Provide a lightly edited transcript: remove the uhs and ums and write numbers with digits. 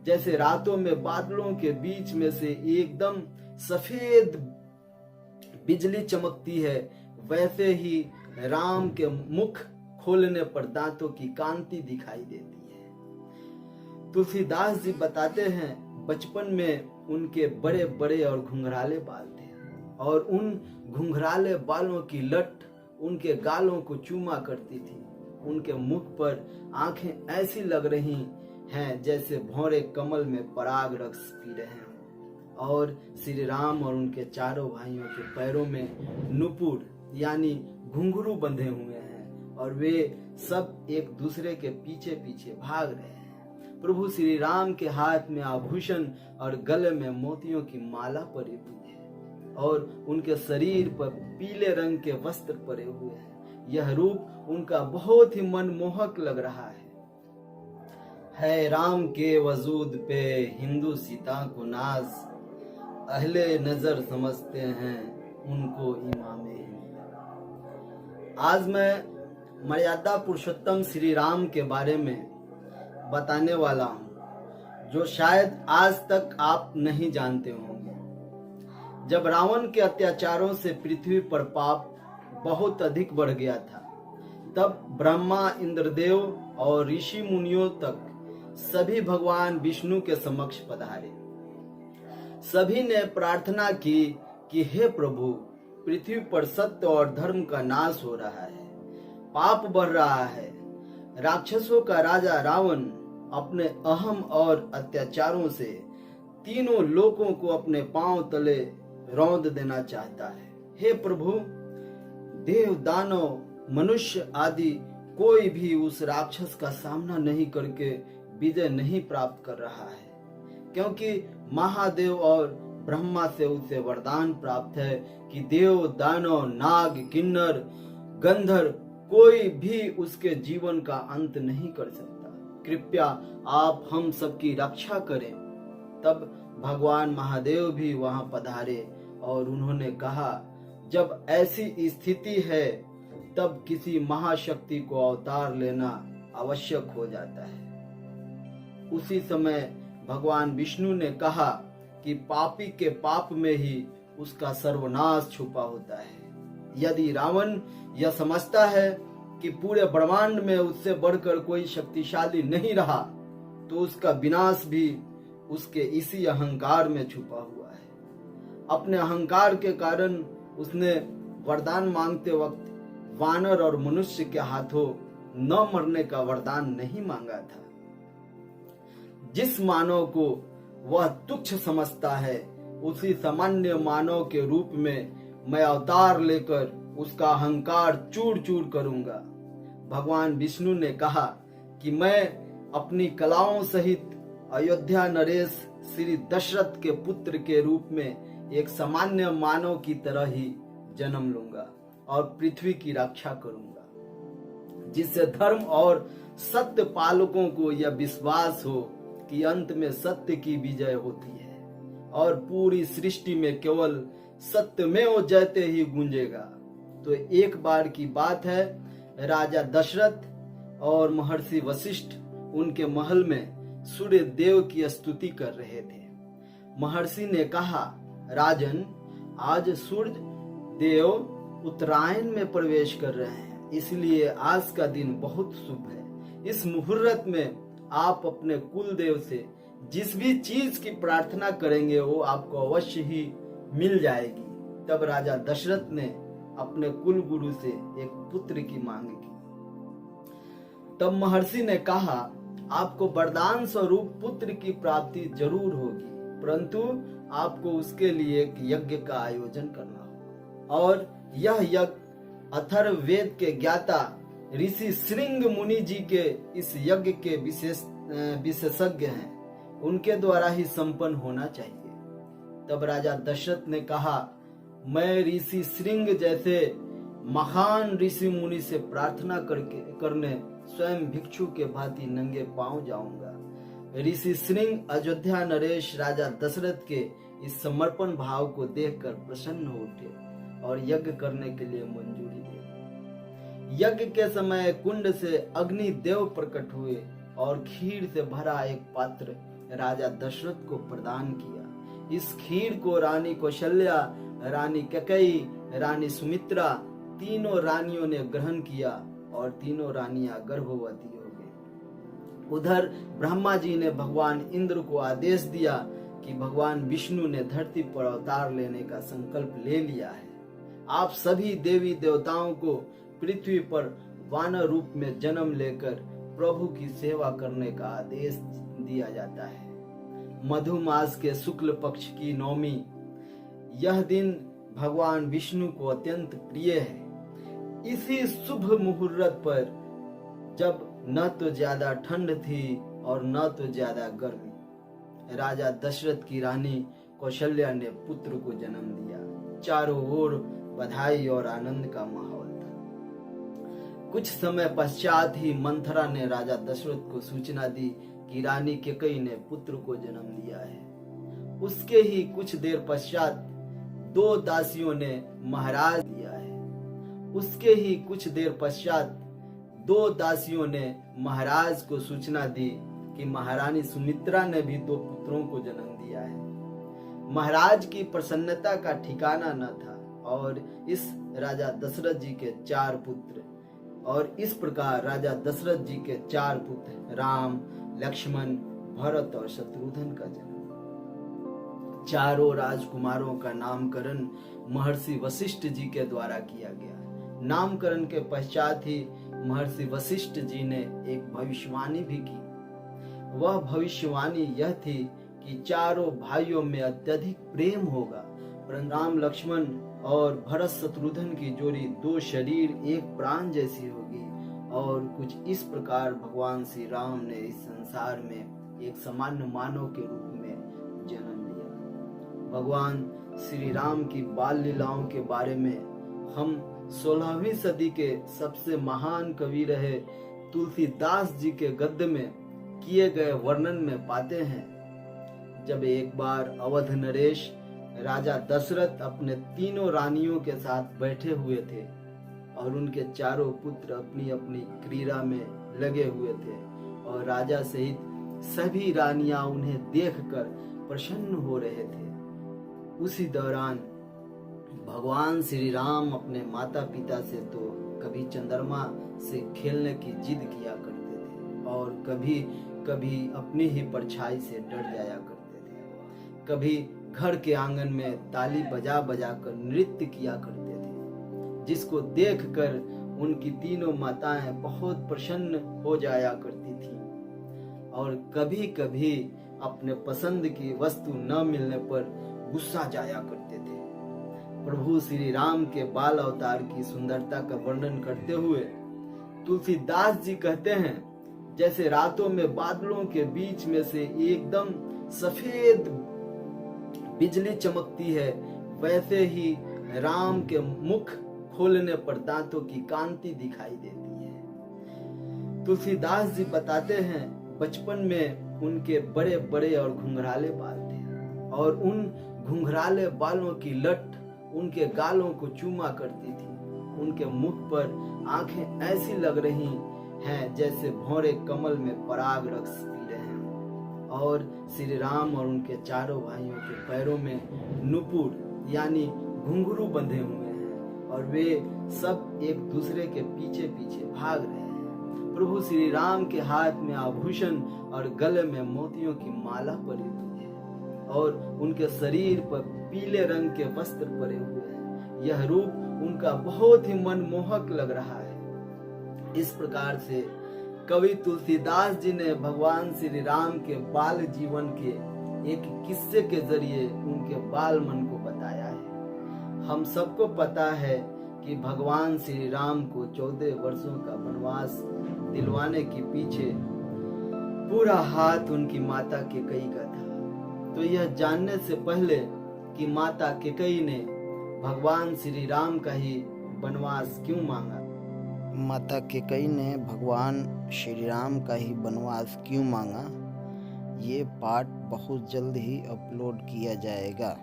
जैसे रातों में बादलों के बीच में से एकदम सफेद बिजली चमकती है, वैसे ही राम के मुख खोलने पर दांतों की कांति दिखाई देती है। तुलसीदास जी बताते हैं, बचपन में उनके बड़े बड़े और घुंघराले बाल थे और उन घुंघराले बालों की लट उनके गालों को चूमा करती थी। उनके मुख पर आंखें ऐसी लग रही हैं जैसे भौरे कमल में पराग रस पी रहे हैं। और श्री राम और उनके चारों भाइयों के पैरों में नुपुर यानी घुंघरू बंधे हुए हैं और वे सब एक दूसरे के पीछे पीछे भाग रहे हैं। प्रभु श्री राम के हाथ में आभूषण और गले में मोतियों की माला परी हुई है और उनके शरीर पर पीले रंग के वस्त्र परे हुए हैं। यह रूप उनका बहुत ही मनमोहक लग रहा है राम के वजूद पे हिंदू सीता को नाज, अहले नजर समझते हैं उनको इमामे हिंद। आज मैं मर्यादा पुरुषोत्तम श्री राम के बारे में बताने वाला हूँ, जो शायद आज तक आप नहीं जानते होंगे। जब रावण के अत्याचारों से पृथ्वी पर पाप बहुत अधिक बढ़ गया था, तब ब्रह्मा, इंद्रदेव और ऋषि मुनियों तक सभी भगवान विष्णु के समक्ष पधारे। सभी ने प्रार्थना की कि हे प्रभु, पृथ्वी पर सत्य और धर्म का नाश हो रहा है, पाप बढ़ रहा है। राक्षसों का राजा रावण अपने अहम और अत्याचारों से तीनों लोकों को अपने पांव तले रौंद देना चाहता है। हे प्रभु, देव, दानव, मनुष्य आदि कोई भी उस राक्षस का सामना नहीं करके विजय नहीं प्राप्त कर रहा है, क्योंकि महादेव और ब्रह्मा से उसे वरदान प्राप्त है कि देव, दानव, नाग, किन्नर, गंधर्व कोई भी उसके जीवन का अंत नहीं कर सकता। कृपया आप हम सबकी रक्षा करें। तब भगवान महादेव भी वहां पधारे और उन्होंने कहा, जब ऐसी स्थिति है तब किसी महाशक्ति को अवतार लेना आवश्यक हो जाता है। उसी समय भगवान विष्णु ने कहा कि पापी के पाप में ही उसका सर्वनाश छुपा होता है। यदि रावण यह समझता है कि पूरे ब्रह्मांड में उससे बढ़कर कोई शक्तिशाली नहीं रहा, तो उसका विनाश भी उसके इसी अहंकार में छुपा हुआ है। अपने अहंकार के कारण उसने वरदान मांगते वक्त वानर और मनुष्य के हाथों न मरने का वरदान नहीं मांगा था। जिस मानव को वह तुच्छ समझता है, उसी सामान्य मानव के रूप में मैं अवतार लेकर उसका अहंकार चूर चूर करूंगा। भगवान विष्णु ने कहा कि मैं अपनी कलाओं सहित अयोध्या नरेश श्री दशरथ के पुत्र के रूप में एक सामान्य मानव की तरह ही जन्म लूंगा और पृथ्वी की रक्षा करूंगा, जिससे धर्म और सत्य पालकों को यह विश्वास हो कि अंत में सत्य की विजय होती है और पूरी सृष्टि में केवल सत्यमेव जयते ही गूंजेगा। तो एक बार की बात है, राजा दशरथ और महर्षि वशिष्ठ उनके महल में सूर्य देव की स्तुति कर रहे थे। महर्षि ने कहा, राजन, आज सूर्य देव उत्तरायण में प्रवेश कर रहे हैं, इसलिए आज का दिन बहुत शुभ है। इस मुहूर्त में आप अपने कुल देव से जिस भी चीज की प्रार्थना करेंगे वो आपको अवश्य ही मिल जाएगी। तब राजा दशरथ ने अपने कुल गुरु से एक पुत्र की मांग की। तब महर्षि ने कहा, आपको वरदान स्वरूप पुत्र की प्राप्ति जरूर होगी, परंतु आपको उसके लिए एक यज्ञ का आयोजन करना होगा। और यह यज्ञ अथर्ववेद के ज्ञाता ऋषि श्रृंग मुनि जी के इस यज्ञ के विशेषज्ञ हैं, उनके द्वारा ही संपन्न होना चाहिए। तब राजा दशरथ ने कहा, मैं ऋषि श्रृंग जैसे महान ऋषि मुनि से प्रार्थना करने स्वयं भिक्षु के भांति नंगे पांव जाऊंगा। ऋषि श्रृंग अयोध्या नरेश राजा दशरथ के इस समर्पण भाव को देखकर प्रसन्न हो उठे और यज्ञ करने के लिए मंजूरी दे। यज्ञ के समय कुंड से अग्नि देव प्रकट हुए और खीर से भरा एक पात्र राजा दशरथ को प्रदान किया। इस खीर को रानी कौशल्या, रानी कैकेयी, रानी सुमित्रा, तीनों रानियों ने ग्रहण किया और तीनों रानियां गर्भवती हो गई। उधर ब्रह्मा जी ने भगवान इंद्र को आदेश दिया कि भगवान विष्णु ने धरती पर अवतार लेने का संकल्प ले लिया है। आप सभी देवी देवताओं को पृथ्वी पर वानर रूप में जन्म लेकर प्रभु की सेवा करने का आदेश दिया जाता है। मधुमास के शुक्ल पक्ष की नवमी, यह दिन भगवान विष्णु को अत्यंत प्रिय है। इसी शुभ मुहूर्त पर, जब न तो ज्यादा ठंड थी और न तो ज्यादा गर्मी, राजा दशरथ की रानी कौशल्या ने पुत्र को जन्म दिया। चारों ओर बधाई और आनंद का माहौल था। कुछ समय पश्चात ही मंथरा ने राजा दशरथ को सूचना दी कि रानी कैकेयी ने पुत्र को जन्म दिया है। उसके ही कुछ देर पश्चात दो दासियों ने महाराज दिया है। उसके ही कुछ देर पश्चात दो दासियों ने महाराज को सूचना दी कि महारानी सुमित्रा ने भी दो पुत्रों को जन्म दिया है। महाराज की प्रसन्नता का ठिकाना न था और इस राजा दशरथ जी के 4 पुत्र, और इस प्रकार राजा दशरथ जी के 4 पुत्र राम, लक्ष्मण, भरत और शत्रुघ्न का जन्म। चारों राजकुमारों का नामकरण महर्षि वशिष्ठ जी के द्वारा किया गया। नामकरण के पश्चात ही महर्षि वशिष्ठ जी ने एक भविष्यवाणी भी की। वह भविष्यवाणी यह थी कि चारों भाइयों में अत्यधिक प्रेम होगा। राम, लक्ष्मण और भरत शत्रुघ्न की जोड़ी 2 शरीर 1 प्राण जैसी होगी। और कुछ इस प्रकार भगवान श्री राम ने इस संसार में एक सामान्य मानव के रूप में जन्म लिया। भगवान श्री राम की बाल लीलाओं के बारे में हम 16वीं सदी के सबसे महान कवि रहे तुलसीदास जी के गद्य में किए गए वर्णन में पाते हैं। जब एक बार अवध नरेश राजा दशरथ अपने तीनों रानियों के साथ बैठे हुए थे और उनके चारों पुत्र अपनी अपनी क्रीड़ा में लगे हुए थे और राजा सहित सभी रानियां उन्हें देखकर प्रसन्न हो रहे थे। उसी दौरान भगवान श्री राम अपने माता पिता से तो कभी चंद्रमा से खेलने की जिद किया करते थे और कभी कभी अपनी ही परछाई से डर जाया करते थे। कभी घर के आंगन में ताली बजा बजा कर नृत्य किया करते थे, जिसको देखकर उनकी तीनों माताएं बहुत प्रसन्न हो जाया करती थीं। और कभी कभी अपने पसंद की वस्तु न मिलने पर गुस्सा जाया करते थे। प्रभु श्री राम के बाल अवतार की सुंदरता का वर्णन करते हुए तुलसीदास जी कहते हैं, जैसे रातों में बादलों के बीच में से एकदम सफेद बिजली चमकती है, वैसे ही राम के मुख खोलने पर दांतों की कांति दिखाई देती है। तुलसीदास जी बताते हैं, बचपन में उनके बड़े बड़े और घुंघराले बाल थे और उन घुंघराले बालों की लट उनके गालों को चूमा करती थी। उनके मुख पर आंखें ऐसी लग रही हैं जैसे भौरे कमल में पराग रस पी रहे हैं। और श्री राम और उनके चारों भाइयों के पैरों में नुपुर यानी घुंघरू बंधे हुए हैं और वे सब एक दूसरे के पीछे पीछे भाग रहे हैं। प्रभु श्री राम के हाथ में आभूषण और गले में मोतियों की माला परी हुई है और उनके शरीर पर पीले रंग के वस्त्र परे हुए हैं। यह रूप उनका बहुत ही मनमोहक लग रहा है। इस प्रकार से कवि तुलसीदास जी ने भगवान श्री राम के बाल जीवन के एक किस्से के जरिए उनके बाल मन को बताया है। हम सबको पता है कि भगवान श्री राम को 14 वर्षों का वनवास दिलवाने के पीछे पूरा हाथ उनकी माता कैकेयी का था। तो यह जानने से पहले कि माता कैकेयी ने भगवान श्री राम का ही वनवास क्यों मांगा, माता कैकेयी ने भगवान श्री राम का ही वनवास क्यों मांगा, ये पार्ट बहुत जल्द ही अपलोड किया जाएगा।